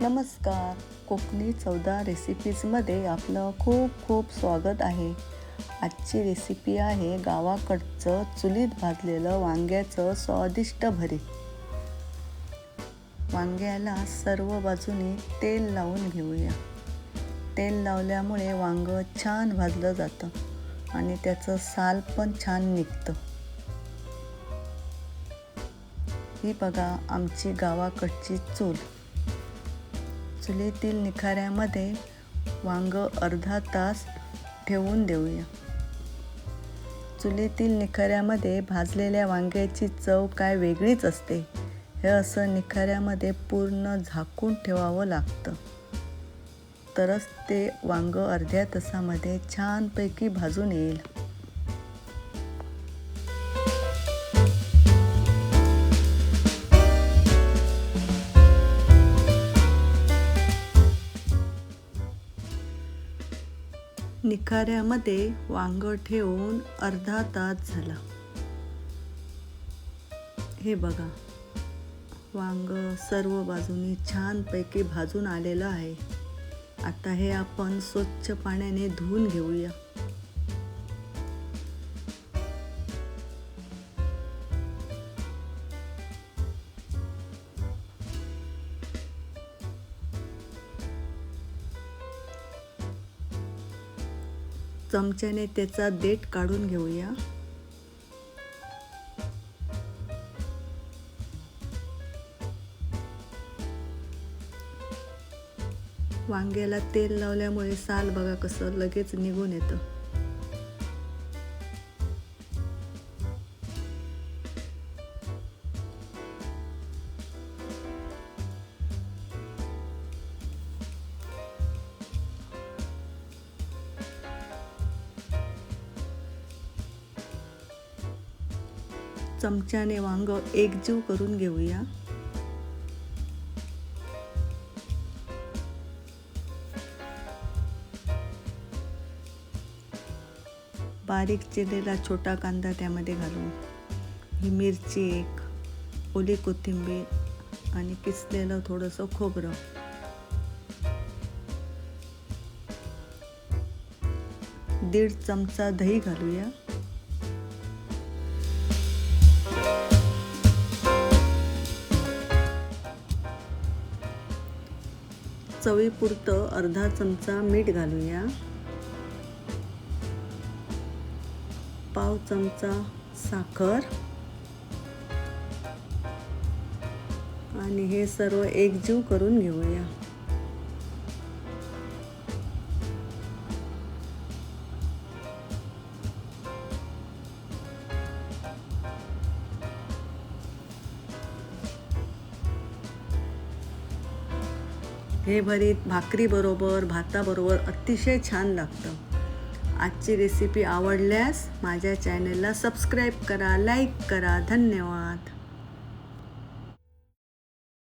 नमस्कार. कोकणी चवदार रेसिपीजमध्ये आपलं खूप खूप स्वागत आहे. आजची रेसिपी आहे गावाकडचं चुलीत भाजलेलं वांग्याचं स्वादिष्ट भरीत. वांग्याला सर्व बाजूनी तेल लावून घेऊया. तेल लावल्यामुळे वांगं छान भाजलं जातं आणि त्याचं साल पण छान निघतं. ही बघा आमची गावाकडची चूल. चुलीतील निखाऱ्यामध्ये वांगं अर्धा तास ठेवून देऊया. चुलीतील निखाऱ्यामध्ये भाजलेल्या वांग्याची चव काय वेगळीच असते. हे असं निखाऱ्यामध्ये पूर्ण झाकून ठेवावं लागतं, तरच ते वांगं अर्ध्या तासामध्ये छानपैकी भाजून येईल. निखाऱ्यामध्ये वांगं ठेवून अर्धा तास झाला. हे बघा वांगं सर्व बाजूनी छानपैकी भाजून आलेलं आहे. आता हे आपण स्वच्छ पाण्याने धुवून घेऊया. चमच्याने त्याचा देठ काढून घेऊया. वांग्याला तेल लावल्यामुळे साल बघा कसं लगेच निघून येतं. चमच्याने वांग एकजीव करून घेऊया. बारीक चिरलेला छोटा कांदा त्यामध्ये घालू. ही मिरची एक, ओली कोथिंबीर आणि किसलेलं थोडंसं खोबरं. दीड चमचा दही घालूया. चवीपुरतं अर्धा चमचा मीठ घालूया. पाव चमचा साखर आणि हे सर्व एकजीव करून घेऊया. हे भरीत भाकरीबरोबर, भाताबरोबर अतिशय छान लागतं. आजची रेसिपी आवडल्यास माझ्या चॅनलला सबस्क्राईब करा, लाईक करा. धन्यवाद.